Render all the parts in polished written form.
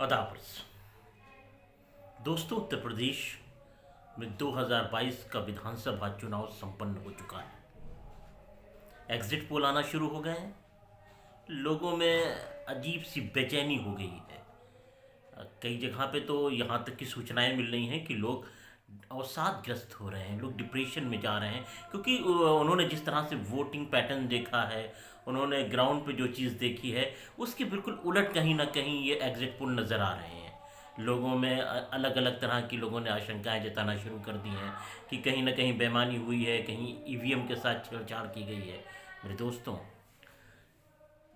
अदावर्स दोस्तों, उत्तर प्रदेश में 2022 का विधानसभा चुनाव संपन्न हो चुका है। एग्जिट पोल आना शुरू हो गए हैं। लोगों में अजीब सी बेचैनी हो गई है। कई जगह पे तो यहाँ तक की सूचनाएं मिल रही हैं कि लोग अवसादग्रस्त हो रहे हैं, लोग डिप्रेशन में जा रहे हैं, क्योंकि उन्होंने जिस तरह से वोटिंग पैटर्न देखा है, उन्होंने ग्राउंड पे जो चीज़ देखी है, उसके बिल्कुल उलट कहीं ना कहीं ये एग्जिट पोल नज़र आ रहे हैं। लोगों में अलग अलग तरह की लोगों ने आशंकाएं जताना शुरू कर दी हैं कि कहीं ना कहीं बेईमानी हुई है, कहीं ईवीएम के साथ छेड़छाड़ की गई है। मेरे दोस्तों,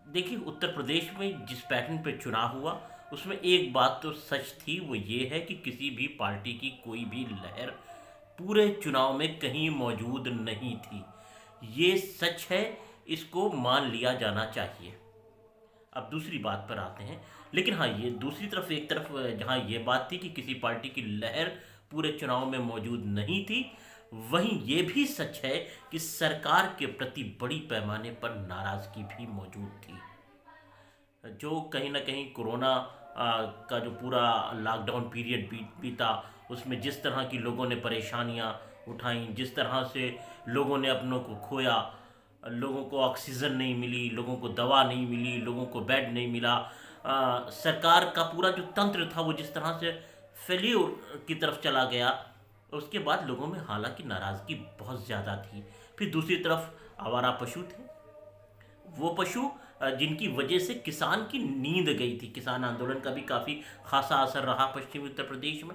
देखिए, उत्तर प्रदेश में जिस पैटर्न पे चुनाव हुआ उसमें एक बात तो सच थी, वो ये है कि किसी भी पार्टी की कोई भी लहर पूरे चुनाव में कहीं मौजूद नहीं थी। ये सच है, इसको मान लिया जाना चाहिए। अब दूसरी बात पर आते हैं। लेकिन हाँ, ये दूसरी तरफ, एक तरफ जहाँ ये बात थी कि किसी पार्टी की लहर पूरे चुनाव में मौजूद नहीं थी, वहीं ये भी सच है कि सरकार के प्रति बड़ी पैमाने पर नाराज़गी भी मौजूद थी। जो कहीं ना कहीं कोरोना का जो पूरा लॉकडाउन पीरियड बीता, उसमें जिस तरह की लोगों ने परेशानियां उठाई, जिस तरह से लोगों ने अपनों को खोया, लोगों को ऑक्सीजन नहीं मिली, लोगों को दवा नहीं मिली, लोगों को बेड नहीं मिला, सरकार का पूरा जो तंत्र था वो जिस तरह से फेल्यूर की तरफ चला गया, उसके बाद लोगों में हालांकि नाराज़गी बहुत ज़्यादा थी। फिर दूसरी तरफ आवारा पशु थे, वो पशु जिनकी वजह से किसान की नींद गई थी। किसान आंदोलन का भी काफ़ी खासा असर रहा पश्चिमी उत्तर प्रदेश में।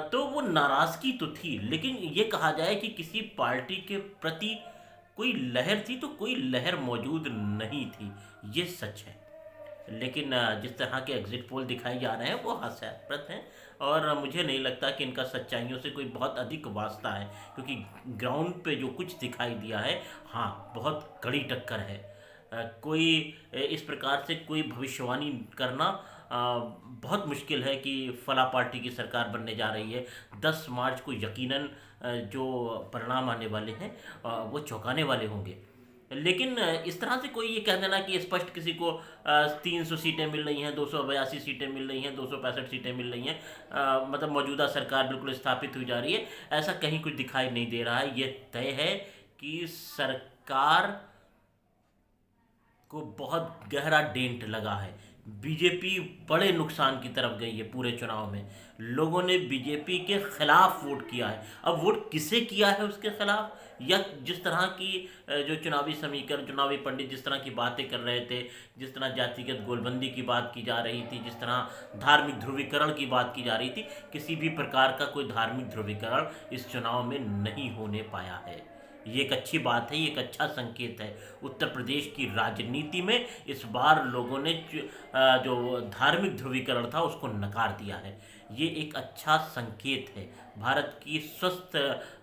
तो वो नाराज़गी तो थी, लेकिन ये कहा जाए कि किसी पार्टी के प्रति कोई लहर थी तो कोई लहर मौजूद नहीं थी, ये सच है। लेकिन जिस तरह के एग्जिट पोल दिखाए जा रहे हैं वो हास्यास्पद हैं, और मुझे नहीं लगता कि इनका सच्चाइयों से कोई बहुत अधिक वास्ता है, क्योंकि ग्राउंड पे जो कुछ दिखाई दिया है, हाँ, बहुत कड़ी टक्कर है। कोई इस प्रकार से कोई भविष्यवाणी करना बहुत मुश्किल है कि फला पार्टी की सरकार बनने जा रही है। 10 मार्च को यकीनन जो परिणाम आने वाले हैं वो चौंकाने वाले होंगे। लेकिन इस तरह से कोई ये कह देना कि स्पष्ट किसी को 300 सीटें मिल रही हैं, 282 सीटें मिल रही हैं, 265 सीटें मिल रही हैं, मतलब मौजूदा सरकार बिल्कुल स्थापित हुई जा रही है, ऐसा कहीं कुछ दिखाई नहीं दे रहा है। ये तय है कि सरकार को बहुत गहरा डेंट लगा है। बीजेपी बड़े नुकसान की तरफ गई है। पूरे चुनाव में लोगों ने बीजेपी के खिलाफ वोट किया है। अब वोट किसे किया है उसके खिलाफ, या जिस तरह की जो चुनावी समीकरण, चुनावी पंडित जिस तरह की बातें कर रहे थे, जिस तरह जातिगत गोलबंदी की बात की जा रही थी, जिस तरह धार्मिक ध्रुवीकरण की बात की जा रही थी, किसी भी प्रकार का कोई धार्मिक ध्रुवीकरण इस चुनाव में नहीं होने पाया है। ये एक अच्छी बात है, ये एक अच्छा संकेत है। उत्तर प्रदेश की राजनीति में इस बार लोगों ने जो धार्मिक ध्रुवीकरण था उसको नकार दिया है। ये एक अच्छा संकेत है भारत की स्वस्थ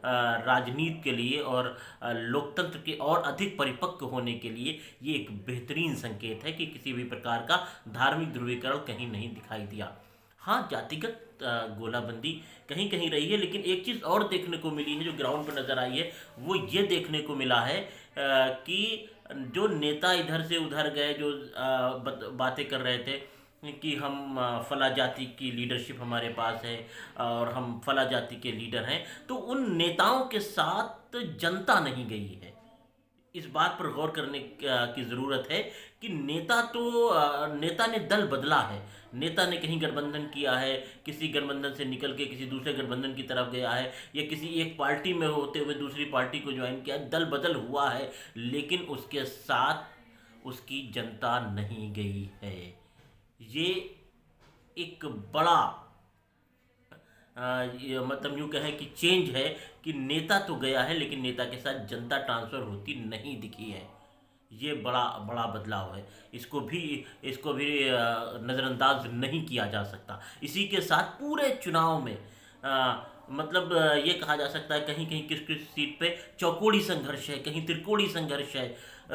राजनीति के लिए, और लोकतंत्र के और अधिक परिपक्व होने के लिए ये एक बेहतरीन संकेत है कि किसी भी प्रकार का धार्मिक ध्रुवीकरण कहीं नहीं दिखाई दिया। हाँ, जातिगत गोलाबंदी कहीं कहीं रही है, लेकिन एक चीज़ और देखने को मिली है जो ग्राउंड पर नज़र आई है, वो ये देखने को मिला है कि जो नेता इधर से उधर गए, जो बातें कर रहे थे कि हम फला जाति की लीडरशिप हमारे पास है और हम फला जाति के लीडर हैं, तो उन नेताओं के साथ जनता नहीं गई है। इस बात पर गौर करने की ज़रूरत है कि नेता ने दल बदला है। नेता ने कहीं गठबंधन किया है, किसी गठबंधन से निकल के किसी दूसरे गठबंधन की तरफ गया है, या किसी एक पार्टी में होते हुए दूसरी पार्टी को ज्वाइन किया, दल बदल हुआ है, लेकिन उसके साथ उसकी जनता नहीं गई है। ये एक बड़ा ये मतलब यूँ कहें कि चेंज है कि नेता तो गया है, लेकिन नेता के साथ जनता ट्रांसफ़र होती नहीं दिखी है। ये बड़ा बड़ा बदलाव है। इसको भी नज़रअंदाज नहीं किया जा सकता। इसी के साथ पूरे चुनाव में मतलब ये कहा जा सकता है कहीं कहीं किस किस सीट पे चौकोड़ी संघर्ष है, कहीं त्रिकोणी संघर्ष है,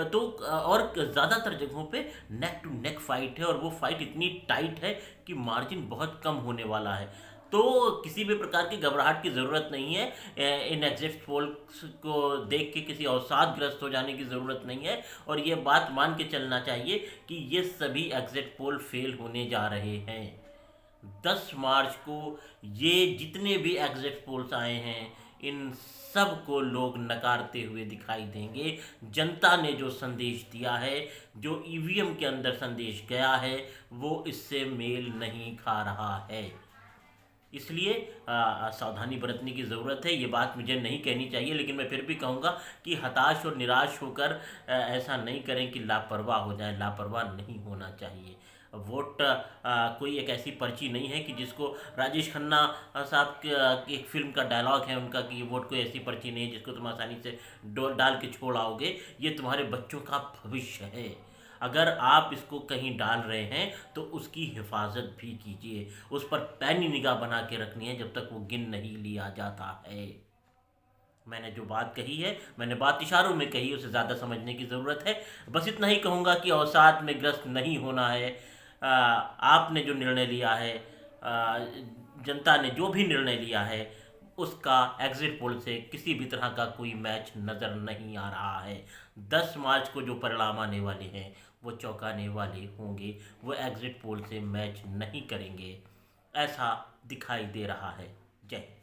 तो और ज़्यादातर जगहों पे नेक टू नेक फाइट है, और वो फाइट इतनी टाइट है कि मार्जिन बहुत कम होने वाला है। तो किसी भी प्रकार की घबराहट की ज़रूरत नहीं है। इन एग्जिट पोल्स को देख के किसी अवसादग्रस्त हो जाने की ज़रूरत नहीं है, और ये बात मान के चलना चाहिए कि ये सभी एग्जिट पोल फेल होने जा रहे हैं। 10 मार्च को ये जितने भी एग्जिट पोल्स आए हैं, इन सब को लोग नकारते हुए दिखाई देंगे। जनता ने जो संदेश दिया है, जो ईवीएम के अंदर संदेश गया है, वो इससे मेल नहीं खा रहा है। इसलिए सावधानी बरतने की ज़रूरत है। ये बात मुझे नहीं कहनी चाहिए, लेकिन मैं फिर भी कहूँगा कि हताश और निराश होकर ऐसा नहीं करें कि लापरवाह हो जाए। लापरवाह नहीं होना चाहिए। वोट कोई एक ऐसी पर्ची नहीं है कि जिसको राजेश खन्ना साहब की एक फिल्म का डायलॉग है उनका कि वोट कोई ऐसी पर्ची नहीं है जिसको तुम आसानी से डाल के छोड़ आओगे। ये तुम्हारे बच्चों का भविष्य है। अगर आप इसको कहीं डाल रहे हैं तो उसकी हिफाजत भी कीजिए। उस पर पैनी निगाह बना के रखनी है जब तक वो गिन नहीं लिया जाता है। मैंने जो बात कही है, मैंने बात इशारों में कही, उसे ज़्यादा समझने की ज़रूरत है। बस इतना ही कहूँगा कि अवसाद में ग्रस्त नहीं होना है। आपने जो निर्णय लिया है, जनता ने जो भी निर्णय लिया है, उसका एग्जिट पोल से किसी भी तरह का कोई मैच नज़र नहीं आ रहा है। 10 मार्च को जो परिणाम आने वाले हैं वो चौंकाने वाले होंगे। वो एग्जिट पोल से मैच नहीं करेंगे, ऐसा दिखाई दे रहा है। जय हिंद।